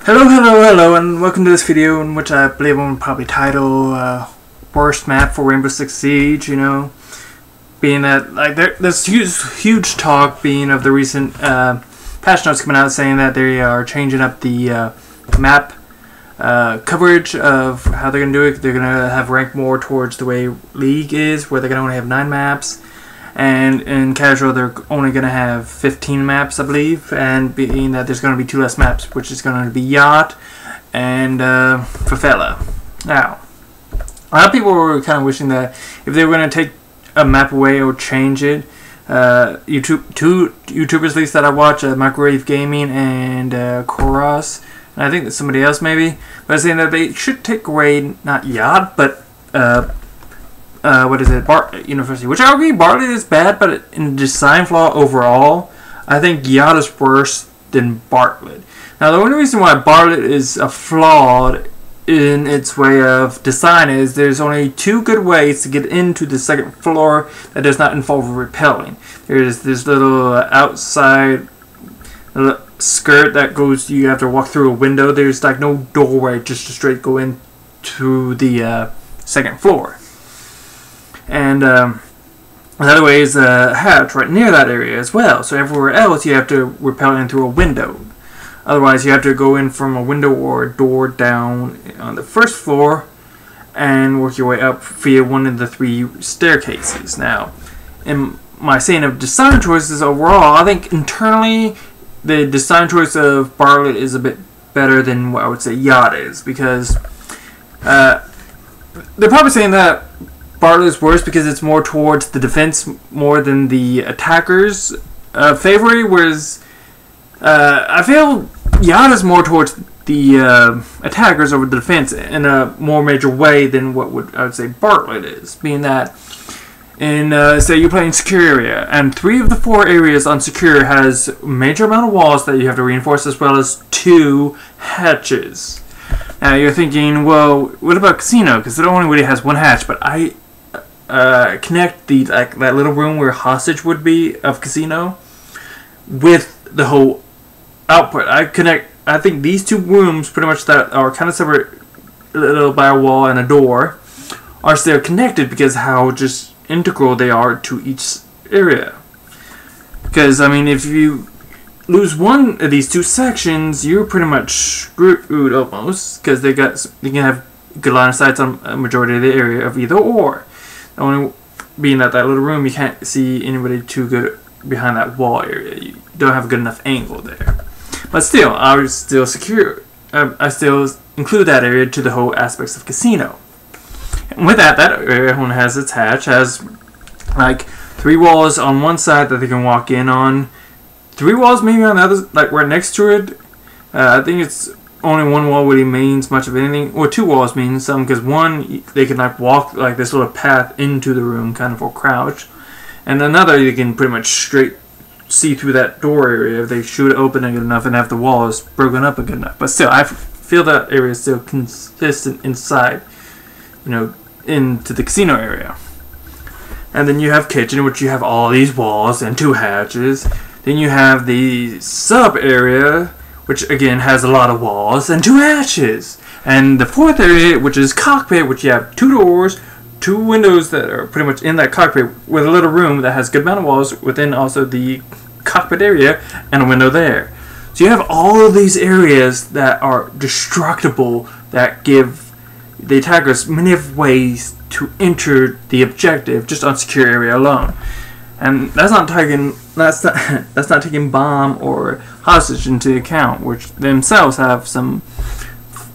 Hello, and welcome to this video in which I believe I'm probably title worst map for Rainbow Six Siege. You know, being that like there's huge talk being of the recent patch notes coming out saying that they are changing up the map coverage of how they're gonna do it. They're gonna have rank more towards the way League is, where they're gonna only have 9 maps. And in casual, they're only going to have 15 maps, I believe, and being that there's going to be 2 less maps, which is going to be Yacht and Favela. Now, a lot of people were kind of wishing that if they were going to take a map away or change it, two YouTubers at least that I watch, Microwave Gaming and Koros, and I think there's somebody else maybe, but saying that they should take away not Yacht, but what is it, Bartlett University, which I agree Bartlett is bad, but in design flaw overall, I think Yacht is worse than Bartlett. Now the only reason why Bartlett is flawed in its way of design is there's only 2 good ways to get into the second floor that does not involve repelling. There's this little outside skirt that goes, you have to walk through a window. There's like no doorway, just to straight go into the second floor. And another way is a hatch right near that area as well. So everywhere else you have to repel in through a window. Otherwise you have to go in from a window or a door down on the first floor and work your way up via one of the 3 staircases. Now, in my saying of design choices overall, I think internally the design choice of Bartlett is a bit better than what I would say Yacht is, because they're probably saying that Bartlett is worse because it's more towards the defense more than the attackers' favor, whereas I feel Yacht is more towards the attackers over the defense in a more major way than what I would say Bartlett is, being that in say you're playing secure area, and 3 of the 4 areas on secure has a major amount of walls that you have to reinforce, as well as 2 hatches. Now you're thinking, well, what about casino? Because it only really has 1 hatch, but I connect the that little room where hostage would be of casino with the whole output. I think these 2 rooms, pretty much that are kind of separate, little by a wall and a door, are still connected because how just integral they are to each area. Because I mean, if you lose one of these 2 sections, you're pretty much screwed almost, because you can have good line of sight on a majority of the area of either or. Only being that little room, you can't see anybody too good behind that wall area. You don't have a good enough angle there. But still, I was still secure. I still include that area to the whole aspects of casino. And with that area, when it has its hatch, has like 3 walls on one side that they can walk in on. 3 walls maybe on the other, like right next to it. I think it's only 1 wall really means much of anything, or 2 walls means something, because 1 they can like walk like this little path into the room, kind of, or crouch, and another you can pretty much straight see through that door area if they shoot it open good enough and have the walls broken up good enough. But still, I feel that area is still consistent inside, you know, into the casino area. And then you have kitchen, which you have all these walls and 2 hatches. Then you have the sub area, which again has a lot of walls and 2 hatches. And the 4th area, which is cockpit, which you have 2 doors, 2 windows that are pretty much in that cockpit, with a little room that has a good amount of walls within also the cockpit area, and a window there. So you have all of these areas that are destructible, that give the attackers many of ways to enter the objective just on secure area alone. And that's not taking bomb or hostage into account, which themselves have some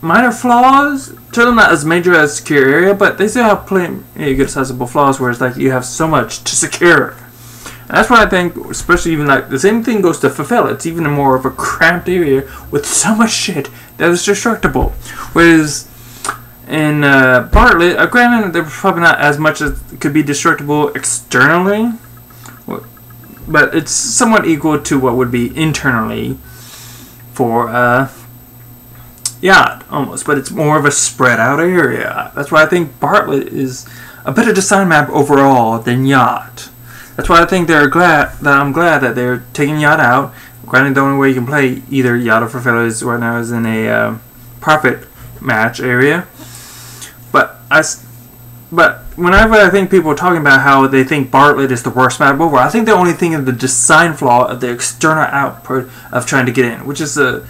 minor flaws. To them, not as major as secure area, but they still have plenty good sizable flaws. Where it's like you have so much to secure. And that's why I think, especially even like the same thing goes to Favela. It's even more of a cramped area with so much shit that is destructible. Whereas in Bartlett, granted, there's probably not as much as could be destructible externally, but it's somewhat equal to what would be internally for Yacht, almost. But it's more of a spread out area. That's why I think Bartlett is a better design map overall than Yacht. That's why I think I'm glad that they're taking Yacht out. granted, the only way you can play either Yacht or Favela is right now is in a profit match area. But whenever I think people are talking about how they think Bartlett is the worst map over, I think they're only thinking of the design flaw of the external output of trying to get in, which is a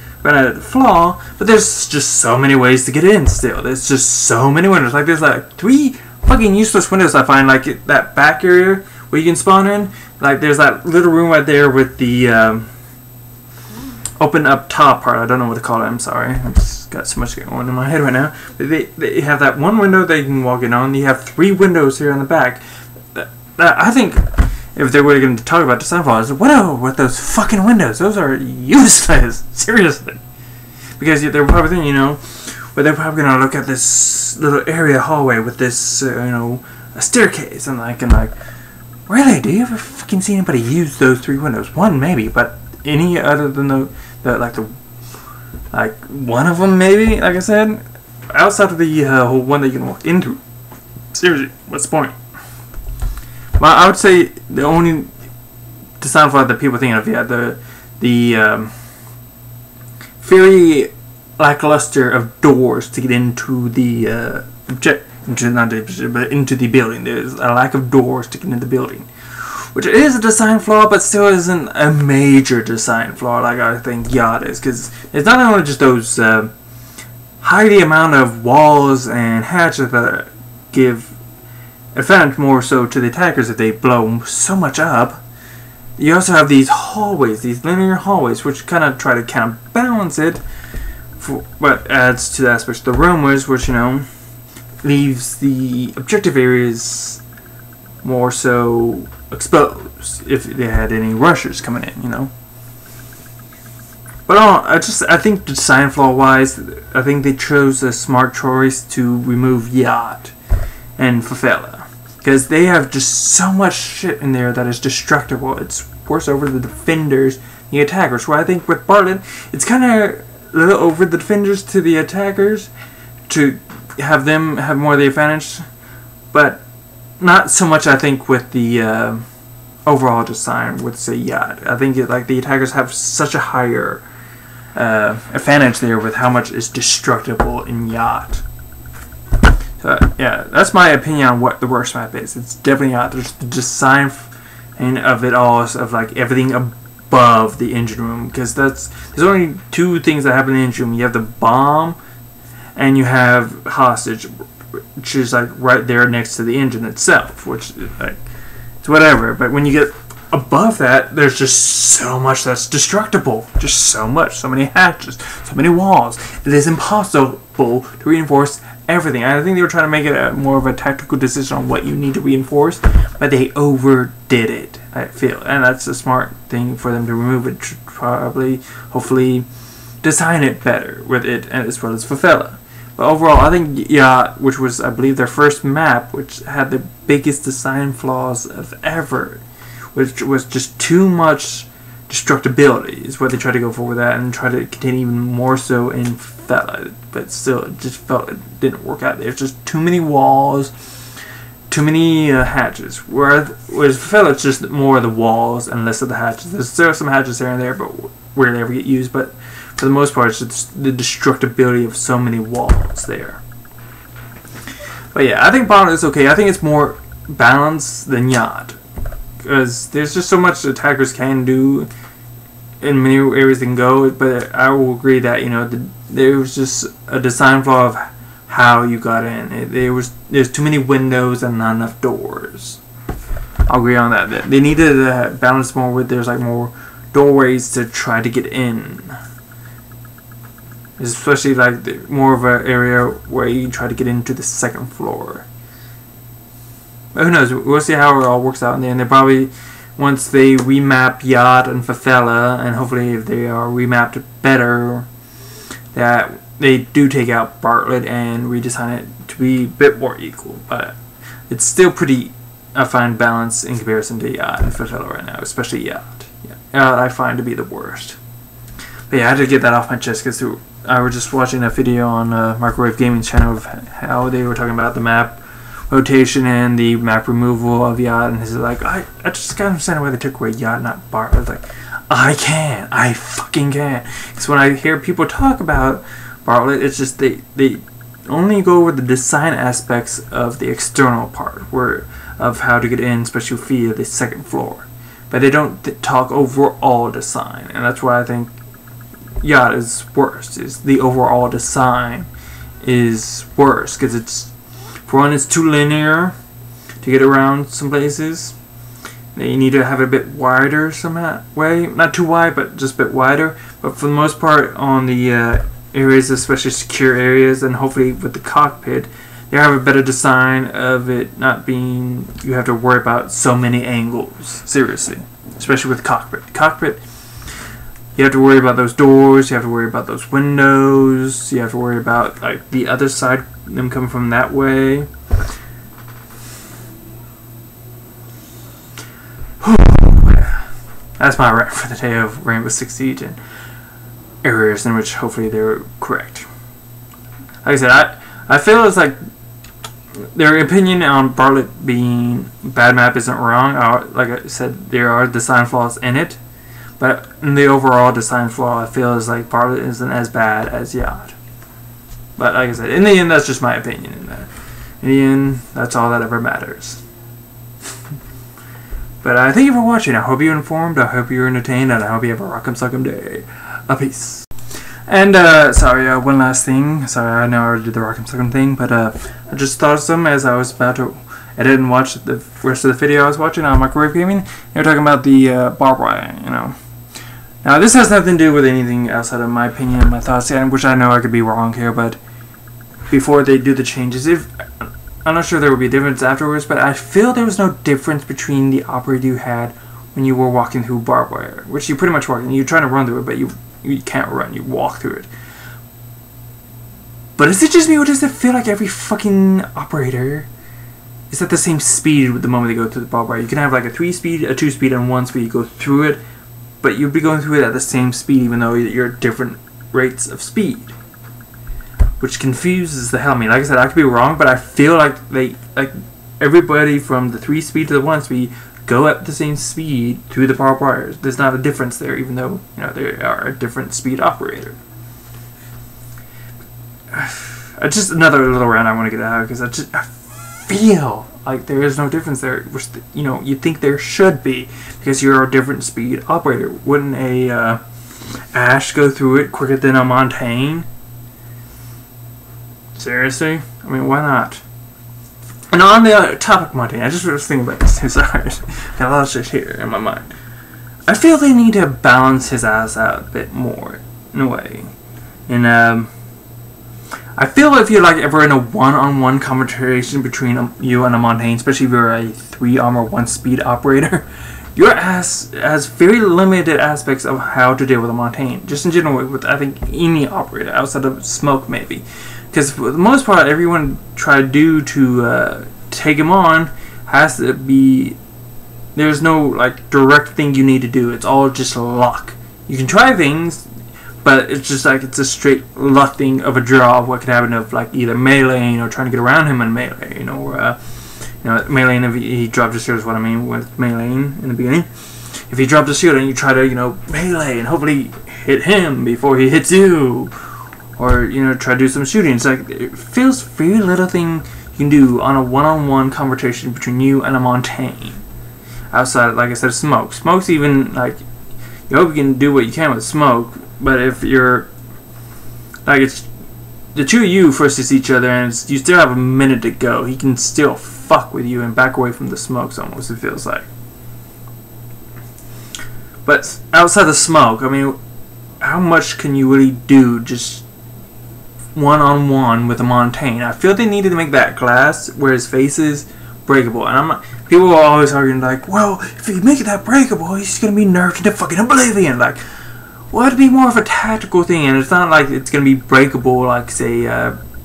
flaw. But there's just so many ways to get in. Still, there's just so many windows. Like there's like 3 fucking useless windows I find. Like that back area where you can spawn in. Like there's that little room right there with the open up top part. I don't know what to call it. I'm sorry. I just got so much going on in my head right now. But they have that one window that you can walk in on. You have 3 windows here on the back. I think if they were going to talk about design flaws, what with those fucking windows? Those are useless. Seriously. Because they're probably thinking, but they're probably going to look at this little area hallway with this, a staircase and like, really? Do you ever fucking see anybody use those 3 windows? One maybe, but any other than the one of them maybe, like I said, outside of the whole one that you can walk into. Seriously, what's the point? Well, I would say the only design flaw that people think of, the very lackluster of doors to get into the into the building. There's a lack of doors to get into the building, which is a design flaw, but still isn't a major design flaw like I think Yacht is, because it's not only just those high amount of walls and hatches that give advantage more so to the attackers if they blow so much up. You also have these hallways, these linear hallways, which kind of try to counterbalance it, but adds to the aspects of the rumors, which leaves the objective areas more so exposed if they had any rushers coming in, But I think design flaw wise, I think they chose a smart choice to remove Yacht and Favela, because they have just so much shit in there that is destructible. It's worse over the defenders, the attackers. Where I think with Bartlett, it's kind of a little over the defenders to the attackers to have them have more of the advantage, but not so much, I think, with the overall design with, say, Yacht. I think the attackers have such a higher advantage there with how much is destructible in Yacht. So, yeah, that's my opinion on what the worst map is. It's definitely Yacht. There's the design of it all, of like everything above the engine room, because there's only 2 things that happen in the engine room. You have the bomb, and you have hostage, which is like right there next to the engine itself, which it's whatever. But when you get above that, there's just so much that's destructible. Just so much, so many hatches, so many walls. It is impossible to reinforce everything. I think they were trying to make it more of a tactical decision on what you need to reinforce, but they overdid it, I feel, and that's a smart thing for them to remove it. Probably, hopefully, design it better with it, as well as Favela. But overall, I think Yacht, which was, I believe, their first map, which had the biggest design flaws of ever, which was just too much destructibility, is what they tried to go for with that, and try to continue even more so in Favela. But still, it just felt it didn't work out. There's just too many walls, too many hatches. Whereas Favela, it's just more of the walls and less of the hatches. There are some hatches here and there, but where they ever get used. But for the most part, it's just the destructibility of so many walls there. But yeah, I think Bartlett is okay. I think it's more balanced than Yacht, because there's just so much attackers can do in many areas they can go. But I will agree that there was just a design flaw of how you got in. There's too many windows and not enough doors. I'll agree on that. They needed to balance more with there's like more doorways to try to get in. Especially like more of an area where you try to get into the second floor. But who knows? We'll see how it all works out in the end. They probably, once they remap Yacht and Favela, and hopefully if they are remapped better, that they do take out Bartlett and redesign it to be a bit more equal. But it's still pretty a fine balance in comparison to Yacht and Favela right now, especially Yacht. Yacht I find to be the worst. But yeah, I had to get that off my chest because I was just watching a video on Microwave Gaming's channel of how they were talking about the map rotation and the map removal of Yacht, and he's like, I just can't understand why they took away Yacht, not Bartlett. Like, I can. I fucking can. Because when I hear people talk about Bartlett, it's just they only go over the design aspects of the external part, of how to get in, especially via the second floor. But they don't talk overall design, and that's why I think Yacht is worse. Is the overall design is worse because it's, for one, it's too linear to get around some places. You need to have it a bit wider some way, not too wide, but just a bit wider. But for the most part, on the areas, especially secure areas, and hopefully with the cockpit, they have a better design of it not being, you have to worry about so many angles. Seriously, especially with cockpit. You have to worry about those doors, you have to worry about those windows, you have to worry about like the other side, them coming from that way. That's my rant for the day of Rainbow Six Siege and areas in which hopefully they're correct. Like I said, I feel it's like their opinion on Bartlett being bad map isn't wrong. Like I said, there are design flaws in it. But in the overall design flaw, I feel is like Bartlett isn't as bad as Yacht. But like I said, in the end, that's just my opinion. In the end, that's all that ever matters. But thank you for watching. I hope you're informed, I hope you're entertained, and I hope you have a rock'em sock'em day. Peace. And sorry, one last thing. Sorry, I know I already did the rock'em sock'em thing, but I just thought of some as I was about to edit and watch the rest of the video I was watching on Microwave Gaming. They were talking about the barbed wire, you know. Now, this has nothing to do with anything outside of my opinion and my thoughts, which I know I could be wrong here, but before they do the changes, I'm not sure there would be a difference afterwards, but I feel there was no difference between the operator you had when you were walking through barbed wire, which you pretty much walk, and you're trying to run through it, but you can't run, you walk through it. But is it just me, or does it feel like every fucking operator is at the same speed with the moment they go through the barbed wire? You can have like a 3-speed, a 2-speed, and 1-speed, you go through it, but you'd be going through it at the same speed even though you're at different rates of speed, which confuses the hell out of me. Like I said, I could be wrong, but I feel like everybody from the 3-speed to the 1-speed go at the same speed through the barbed wires. There's not a difference there, even though they are a different speed operator. Just another little rant I want to get out because I feel like there is no difference there, which you think there should be because you're a different speed operator. Wouldn't a Ash go through it quicker than a Montagne? Seriously? I mean, why not? And on the topic of Montagne, I just was thinking about this. Sorry, got a lot of shit here in my mind. I feel they need to balance his ass out a bit more, in a way. And I feel if you're like ever in a one-on-one confrontation between you and a Montagne, especially if you're a 3-armor 1-speed operator, your ass has very limited aspects of how to deal with a Montagne. Just in general, with I think any operator outside of Smoke maybe, because for the most part, everyone try to do to take him on has to be. There's no like direct thing you need to do. It's all just luck. You can try things, but it's just like it's a straight luck thing of a draw of what could happen of like either meleeing or trying to get around him in melee, or meleeing if he dropped his shield is what I mean with meleeing in the beginning. If he dropped his shield and you try to melee and hopefully hit him before he hits you, or try to do some shooting. It's like it feels very little thing you can do on a one-on-one conversation between you and a Montagne. Outside, like I said, Smoke. Smoke's even like you hope you can do what you can with Smoke. But if you're like it's the two of you versus each other, and you still have a minute to go, he can still fuck with you and back away from the smokes. Almost, it feels like. But outside the Smoke, I mean, how much can you really do just one-on-one with a Montagne? I feel they needed to make that glass where his face is breakable, and people are always arguing like, well, if you make it that breakable, he's gonna be nerfed into fucking oblivion. Like, well, it'd be more of a tactical thing, and it's not like it's gonna be breakable like, say,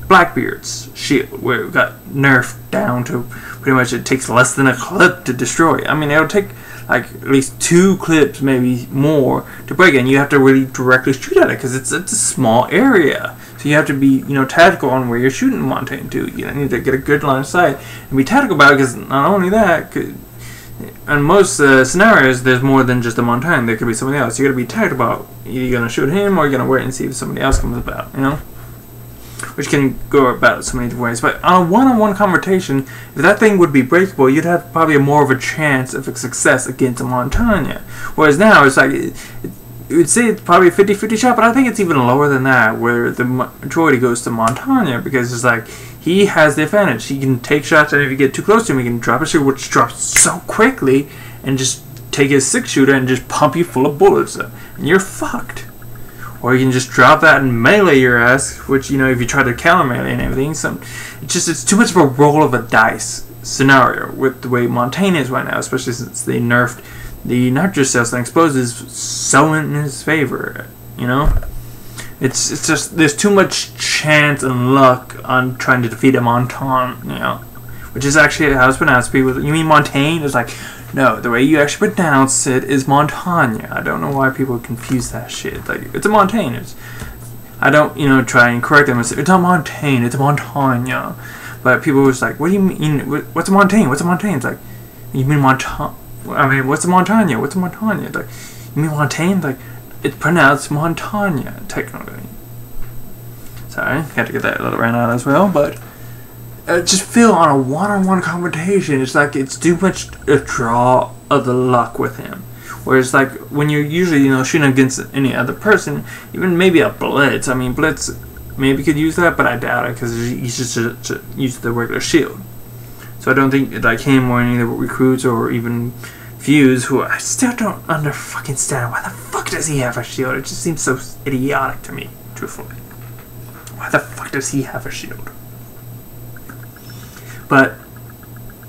Blackbeard's shield, where it got nerfed down to pretty much it takes less than a clip to destroy it. I mean, it'll take like at least 2 clips, maybe more, to break it, and you have to really directly shoot at it because it's a small area. So you have to be, tactical on where you're shooting Montagne to. You need to get a good line of sight and be tactical about it, because not only that, in most scenarios, there's more than just a Montaigne. There could be somebody else. You gotta be tight about either you're gonna shoot him or you're gonna wait and see if somebody else comes about. You know, which can go about so many different ways. But on a one-on-one confrontation, if that thing would be breakable, you'd have probably more of a chance of a success against a Montaigne. Whereas now it's like you would say it's probably a 50-50 shot, but I think it's even lower than that, where the majority goes to Montaigne, because it's like he has the advantage. He can take shots, and if you get too close to him, he can drop a shooter, which drops so quickly, and just take his 6-shooter and just pump you full of bullets, and you're fucked. Or you can just drop that and melee your ass, which, you know, if you try to counter melee and everything, it's too much of a roll of a dice scenario with the way Montaigne is right now, especially since they nerfed the nitrous cells and explosives so in his favor. You know, it's just there's too much chance and luck on trying to defeat a Montaigne. You know, which is actually how it's pronounced. People, you mean Montaigne? It's like, no, the way you actually pronounce it is Montaigne. I don't know why people confuse that shit. Like, it's a Montaigne. I don't, you know, try and correct them and say, it's not Montaigne, it's a Montaigne. But people was like, what do you mean? What's a Montaigne? What's a Montaigne? It's like, you mean Montaigne? I mean, what's a Montaigne? What's a Montaigne? Like, you mean Montaigne? Like, it's pronounced Montaigne, technically. Sorry, had to get that little rant out as well, but just feel on a one-on-one confrontation, it's like it's too much a draw of the luck with him. Whereas like when you're usually, you know, shooting against any other person, even maybe a Blitz. I mean, Blitz maybe could use that, but I doubt it because he's just use the regular shield. So I don't think like him or any of the recruits or even Fuse, who I still don't fucking stand. Why the fuck does he have a shield? It just seems so idiotic to me, truthfully. Why the fuck does he have a shield? But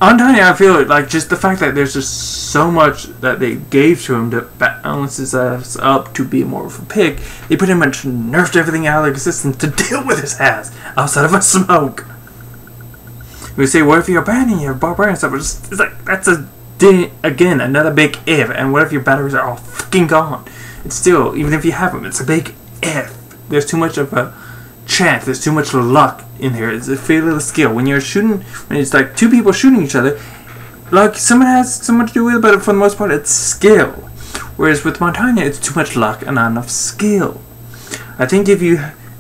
Montaigne, I feel like just the fact that there's just so much that they gave to him to balance his ass up to be more of a pick, they pretty much nerfed everything out of existence to deal with his ass outside of a smoke. We say, what if you're abandoning your barbarian stuff? It's like, that's again, another big if. And what if your batteries are all fucking gone? It's still, even if you have them, it's a big if. There's too much of a chance, there's too much luck in here. It's a failure of skill. When you're shooting, when it's like two people shooting each other, like someone has something to do with it, but for the most part, it's skill. Whereas with Montaigne, it's too much luck and not enough skill. I think if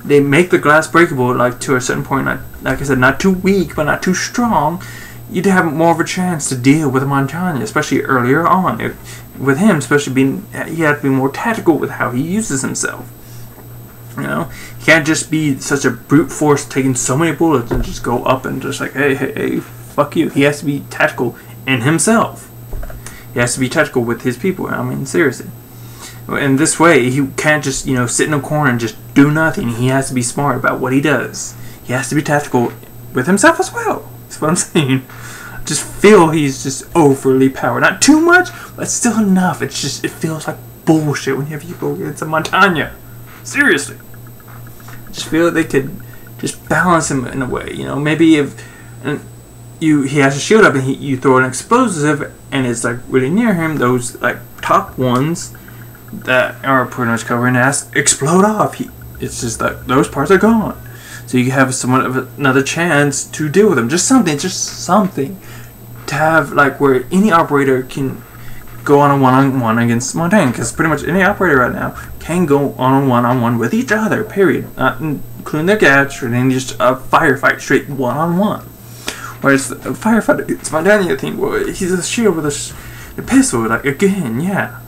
they make the glass breakable, like to a certain point, like I said, not too weak, but not too strong, you'd have more of a chance to deal with Montaigne, especially earlier on. With him, especially he had to be more tactical with how he uses himself. You know, he can't just be such a brute force taking so many bullets and just go up and just like, hey, fuck you. He has to be tactical in himself. He has to be tactical with his people. I mean, seriously. In this way, he can't just, you know, sit in a corner and just do nothing. He has to be smart about what he does. He has to be tactical with himself as well. That's what I'm saying. I just feel he's just overly powered. Not too much, but still enough. It feels like bullshit when you have people against a Montaigne. Seriously. I just feel they could just balance him in a way. You know, maybe if he has a shield up and you throw an explosive and it's like really near him, those like top ones that are pretty much covering ass explode off. It's just like those parts are gone. So you have somewhat of another chance to deal with them. Just something to have, like, where any operator can go on a one-on-one against Montaigne, because pretty much any operator right now can go on a one-on-one with each other, period. Not including their gadgets or anything, just a firefight straight one-on-one. Whereas a firefight against Montaigne, I think, well, he's a shield with a pistol, like, again, yeah.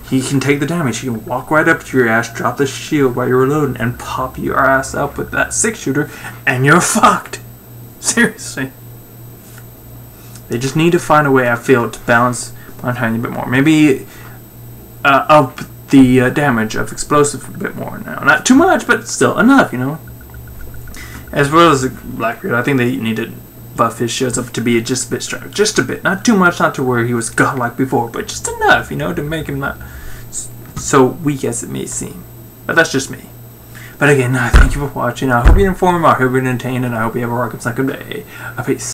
He can take the damage. He can walk right up to your ass, drop the shield while you're reloading, and pop your ass up with that 6-shooter, and you're fucked. Seriously. They just need to find a way, I feel, to balance Montaigne a bit more. Maybe up the damage of explosive a bit more now. Not too much, but still enough, you know. As well as Blackbeard, I think they need to buff his shields up to be just a bit stronger. Just a bit. Not too much, not to where he was godlike before, but just enough, you know, to make him not so weak as it may seem. But that's just me. But again, thank you for watching. I hope you're informed, I hope you're entertained, and I hope you have a rocket good day. Peace.